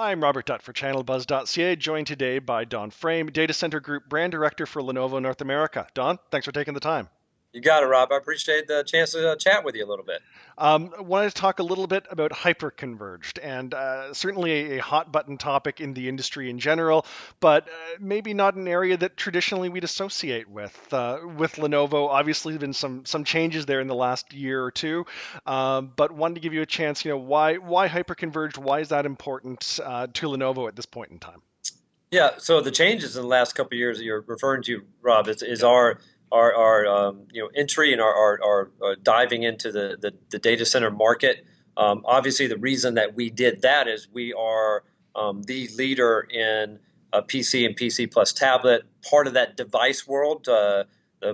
Hi, I'm Robert Dutt for ChannelBuzz.ca, joined today by Don Frame, Data Center Group Brand Director for Lenovo North America. Don, thanks for taking the time. You got it, Rob. I appreciate the chance to chat with you a little bit. I wanted to talk a little bit about hyperconverged, and certainly a hot button topic in the industry in general, but maybe not an area that traditionally we'd associate with. With Lenovo, obviously, been some changes there in the last year or two, but wanted to give you a chance. Why hyperconverged? Why is that important to Lenovo at this point in time? Yeah, so the changes in the last couple of years that you're referring to, Rob, is Yep. our entry and our diving into the data center market. Obviously, the reason that we did that is we are the leader in PC and PC plus tablet, part of that device world, that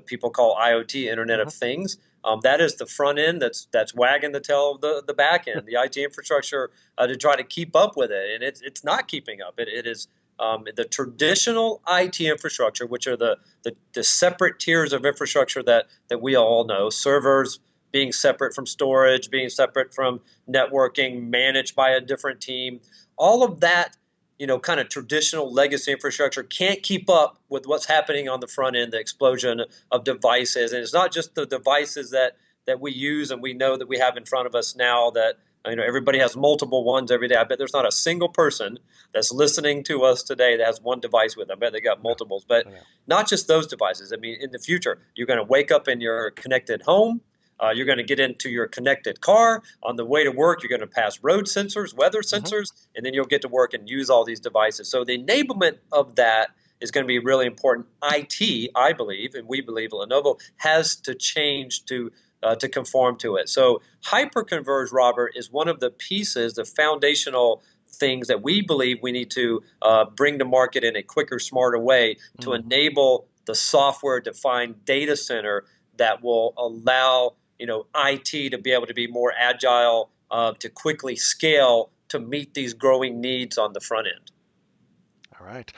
people call IoT, Internet Hmm. of Things. That is the front end that's wagging the tail of the back end, the IT infrastructure to try to keep up with it, and it's not keeping up. It is the traditional IT infrastructure, which are the separate tiers of infrastructure that we all know, servers being separate from storage, being separate from networking, managed by a different team, all of that, kind of traditional legacy infrastructure can't keep up with what's happening on the front end, the explosion of devices. And it's not just the devices that we use and we know that we have in front of us now that everybody has multiple ones every day. I bet there's not a single person that's listening to us today that has one device with them. I bet they got No, multiples, but I know. not just those devices. I mean, in the future, you're going to wake up in your connected home. You're going to get into your connected car. On the way to work, you're going to pass road sensors, weather Hmm. sensors, and then you'll get to work and use all these devices. So the enablement of that is going to be really important. IT, I believe, and we believe Lenovo has to change to conform to it. So hyperconverged, Robert, is one of the pieces, the foundational things that we believe we need to bring to market in a quicker, smarter way to Hmm. enable the software-defined data center that will allow IT to be able to be more agile, to quickly scale to meet these growing needs on the front end. All right.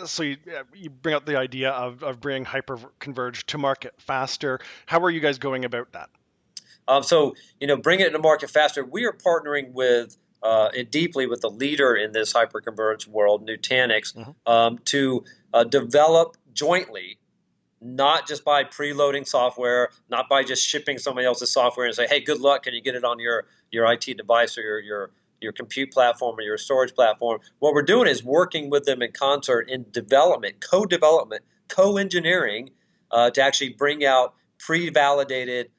So you bring up the idea of bringing hyperconverged to market faster. How are you guys going about that? Bring it to market faster. We are partnering with deeply with the leader in this hyperconverged world, Nutanix, Hmm. to develop jointly, not just by preloading software, not by just shipping somebody else's software and say, "Hey, good luck. Can you get it on your IT device or your compute platform or your storage platform?" What we're doing is working with them in concert in development, co-development, co-engineering, to actually bring out pre-validated,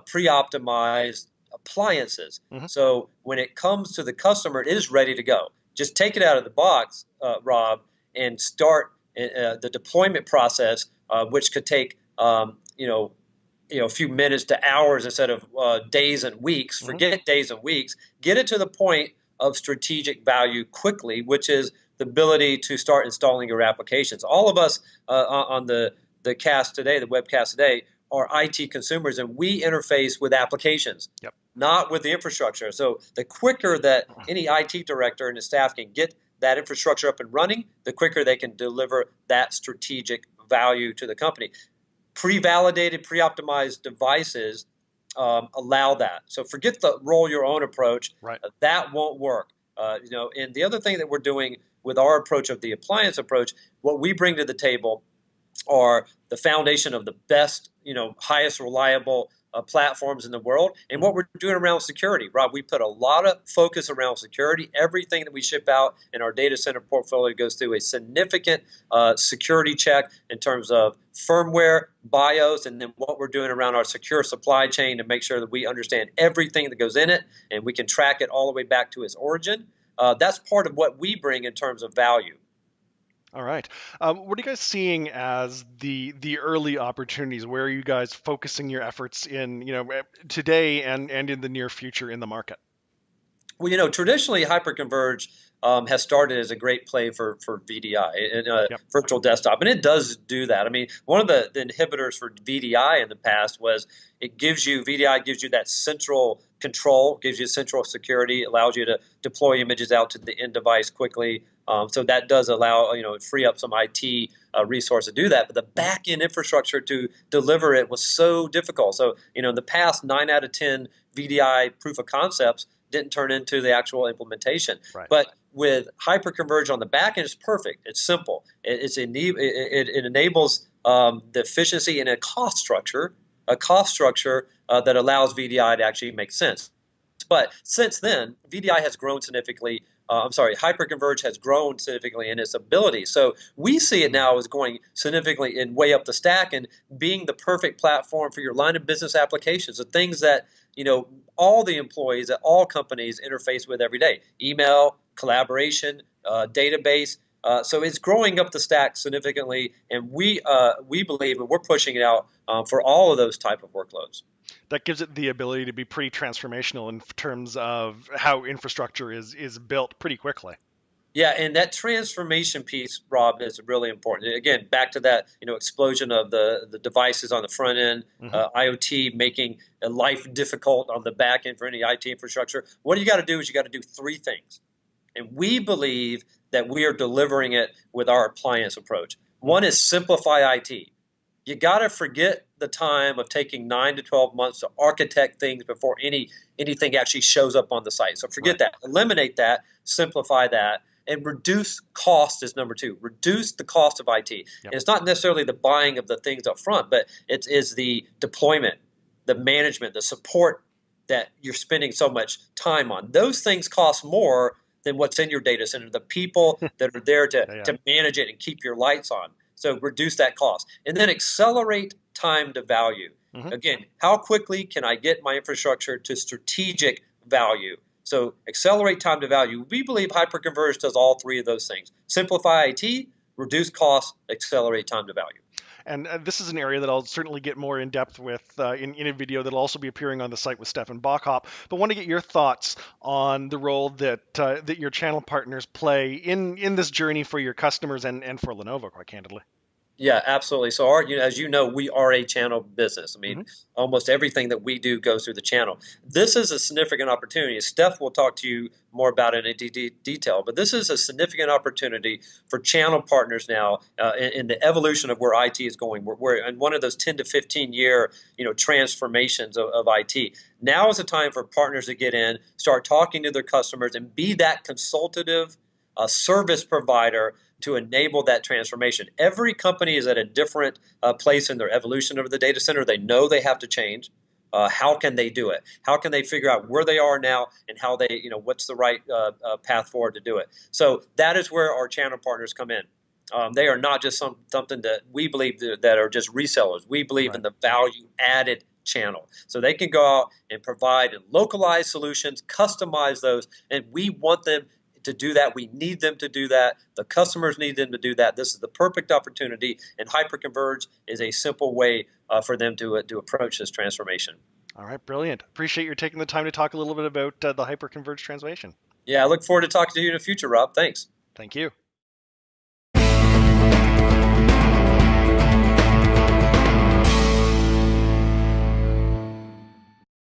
pre-optimized appliances. Hmm. So when it comes to the customer, it is ready to go. Just take it out of the box, Rob, and start the deployment process, which could take a few minutes to hours instead of days and weeks. Hmm. Forget days and weeks. Get it to the point of strategic value quickly, which is the ability to start installing your applications. All of us on the cast today, the webcast today, are IT consumers, and we interface with applications, Yep. not with the infrastructure. So the quicker that any IT director and his staff can get that infrastructure up and running, the quicker they can deliver that strategic value to the company. Pre-validated, pre-optimized devices allow that. So forget the roll your own approach. Right. That won't work. And the other thing that we're doing with our approach of the appliance approach, what we bring to the table are the foundation of the best, highest reliable platforms in the world. And Hmm. what we're doing around security, Rob, we put a lot of focus around security. Everything that we ship out in our data center portfolio goes through a significant security check in terms of firmware, BIOS, and then what we're doing around our secure supply chain to make sure that we understand everything that goes in it and we can track it all the way back to its origin. That's part of what we bring in terms of value. All right. What are you guys seeing as the early opportunities? Where are you guys focusing your efforts in, today and in the near future in the market? Well, traditionally, hyperconverged has started as a great play for VDI, Yep. virtual desktop, and it does do that. I mean, one of the inhibitors for VDI in the past was VDI gives you that central control, gives you central security, allows you to deploy images out to the end device quickly. So that does allow, free up some IT resource to do that. But the Hmm. back end infrastructure to deliver it was so difficult. So, in the past, 9 out of 10 VDI proof of concepts didn't turn into the actual implementation. Right. But with hyperconverged on the back end is perfect. It's simple. It enables the efficiency in a cost structure that allows VDI to actually make sense. But since then, VDI has grown significantly. I'm sorry, hyperconverged has grown significantly in its ability. So we see it now as going significantly and way up the stack and being the perfect platform for your line of business applications, the things that all the employees at all companies interface with every day: email, collaboration, database. So it's growing up the stack significantly, and we believe, and we're pushing it out for all of those type of workloads. That gives it the ability to be pretty transformational in terms of how infrastructure is built pretty quickly. Yeah, and that transformation piece, Rob, is really important. Again, back to that, explosion of the devices on the front end, IoT making life difficult on the back end for any IT infrastructure. What you got to do is you got to do three things, and we believe that we are delivering it with our appliance approach. One is simplify IT. You got to forget the time of taking 9 to 12 months to architect things before anything actually shows up on the site. So forget that. Eliminate that, simplify that, and reduce cost is number two. Reduce the cost of IT. Yep. And it's not necessarily the buying of the things up front, but it is the deployment, the management, the support that you're spending so much time on. Those things cost more than what's in your data center, the people that are there to manage it and keep your lights on. So reduce that cost. And then accelerate time to value. Again, how quickly can I get my infrastructure to strategic value? So accelerate time to value. We believe hyperconverged does all three of those things. Simplify IT, reduce costs, accelerate time to value. And this is an area that I'll certainly get more in depth with in a video that'll also be appearing on the site with Stefan Bachhoff. But want to get your thoughts on the role that your channel partners play in this journey for your customers and for Lenovo, quite candidly. Yeah, absolutely. So, as you know, we are a channel business. I mean, almost everything that we do goes through the channel. This is a significant opportunity. Steph will talk to you more about it in detail, but this is a significant opportunity for channel partners now in the evolution of where IT is going. We're in one of those 10 to 15 year transformations of IT. Now is the time for partners to get in, start talking to their customers, and be that consultative service provider to enable that transformation. Every company is at a different place in their evolution of the data center. They know they have to change. How can they do it? How can they figure out where they are now and how they, what's the right path forward to do it? So that is where our channel partners come in. They are not just something that we believe that are just resellers. We believe in the value added channel. So they can go out and provide localized solutions, customize those, and we want them to do that. We need them to do that. The customers need them to do that. This is the perfect opportunity, and hyperconverged is a simple way for them to approach this transformation. All right, brilliant. Appreciate your taking the time to talk a little bit about the hyperconverged transformation. Yeah, I look forward to talking to you in the future, Rob. Thanks. Thank you.